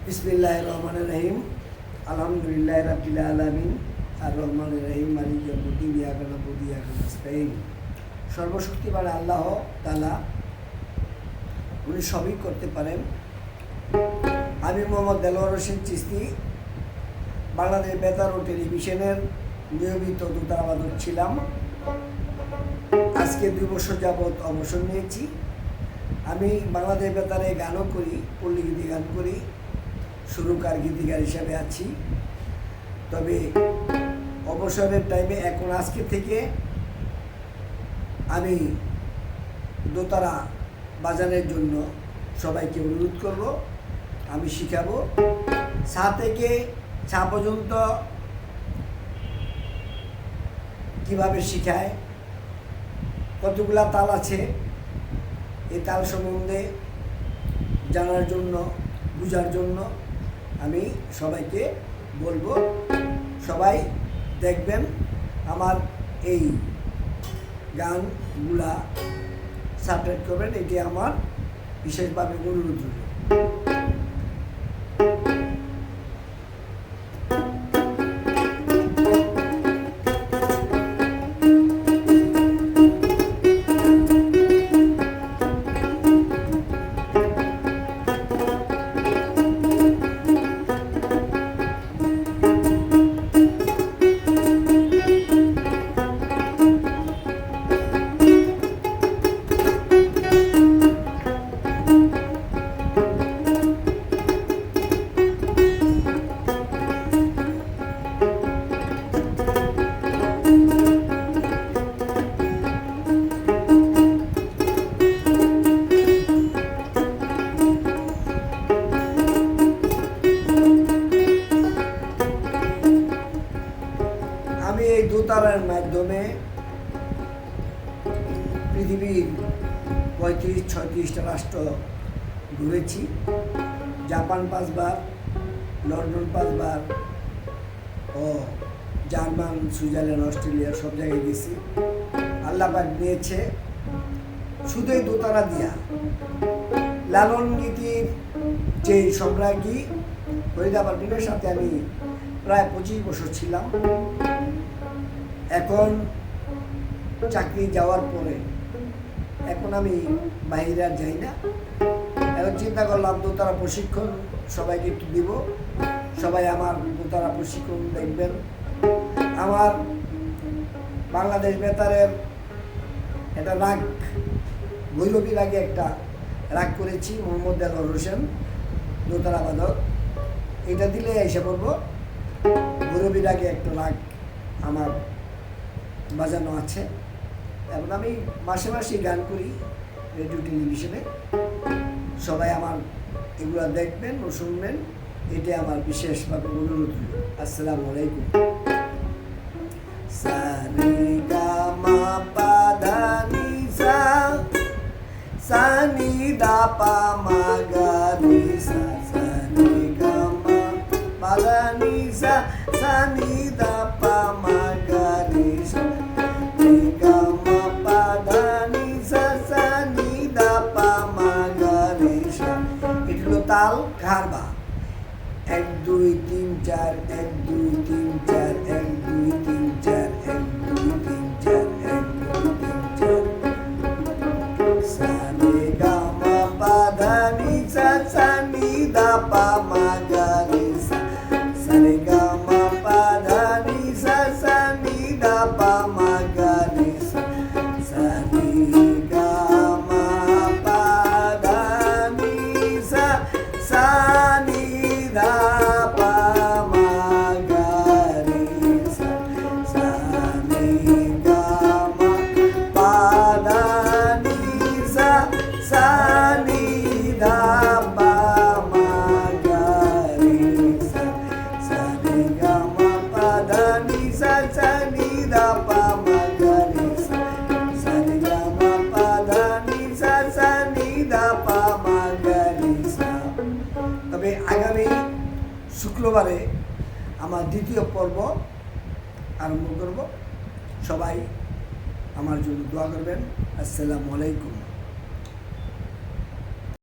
বিসমিল্লাহির রহমানির রহিম। আলহামদুলিল্লাহি রাব্বিল আলামিন আর রহমানির রহিম মালিক ইয়াউমিদ্দিন ইyyaka না'বুদু ওয়া ইyyaka নাস্তাঈন। সর্বশক্তিমান আল্লাহ তাআলা উনি সবই করতে পারেন। আমি মোহাম্মদ দেলোয়ার হোসেন চিশতি বাংলাদেশ বেতার ও টেলিভিশনের নিয়মিত দোতারাবাদক ছিলাম। আজকে 2 বছর যাবৎ অবসর নিয়েছি। আমি বাংলাদেশ বেতারে গানও করি, পল্লীগীতি গান করি, সুরকার গীতিকার হিসাবে আছি। তবে অবসরের টাইমে এখন আজকে থেকে আমি দোতারা বাজানোর জন্য সবাইকে অনুরোধ করব। আমি শিখাবো সা থেকে ছা পর্যন্ত কিভাবে শিখায়, কতগুলা তাল আছে, এই তাল সম্বন্ধে জানার জন্য, বোঝার জন্য আমি সবাইকে বলবো। সবাই দেখবেন আমার এই গানগুলা সাবস্ক্রাইব করবেন, এটি আমার বিশেষভাবে অনুরোধ রইল। আমি এই দোতারার মাধ্যমে পৃথিবীর 35-36টা রাষ্ট্র ঘুরেছি। জাপান 5 বার, লন্ডন 5 বার ও জার্মান, সুইজারল্যান্ড, অস্ট্রেলিয়া সব জায়গায় গেছি। আল্লাহ পাক দিয়েছে শুধু এই দোতারা দিয়া। লালন গীতির যে সম্রাজ্ঞী ফরিদা পারভীনের সাথে আমি প্রায় 25 বছর ছিলাম। এখন চাকরি যাওয়ার পরে এখন আমি বাইরে আর যাই না। এখন চিন্তা করলাম দোতারা প্রশিক্ষণ সবাইকে একটু দিব। সবাই আমার দোতারা প্রশিক্ষণ দেখবেন। আমার বাংলাদেশ বেতারের একটা রাগ, ভৈরবী রাগে একটা রাগ করেছি, মোহাম্মদ দেলোয়ার হোসেন দোতারা বাদক। এটা দিলে এসে পড়বো। ভৈরবী রাগে একটা রাগ আমার বাজানো আছে এবং আমি মাসে মাসে গান করি রেডিও টেলিভিশনে। সবাই আমার এগুলা দেখবেন ও শুনবেন, এটা আমার বিশেষভাবে অনুরোধ রইল। আসসালামু আলাইকুম। সা রে গা মা পা ধা নি সা, সা নি দা পা মা গা রে সা, সা রে গা মা পা ধা নি সা, সা নি দা পা মা গা রে সা, রে গা মা পা ধা নি সা, সা নি দা পা মা গা রে সা। এটা হলো তাল ঘাড়বা। 1 2 3 4, 1 2 3 4, 1 2 3 4, 1 2 3 4, 1 2 3 4। সা রে গা মা পা ধা নি সা, সা নি দা পা মা গা রে সা, সা রে গা মা পা ধা নি সা, সা নি দা পা মা গা রে সা, সা রে গা মা পা ধা নি সা, সা নি দা পা মা গা রে সা, সা রে গা মা পা ধা নি সা, সা নি দা পা মা গা রে সা, সা রে গা মা পা ধা নি সা, সা নি দা পা মা গা রে সা, সা রে গা মা পা ধা নি সা, সা নি দা পা মা গা রে সা। তবে আগামী শুক্রবারে আমার 2য় পর্ব আরম্ভ করব। সবাই আমার জন্য দোয়া করবেন। আসসালামু আলাইকুম।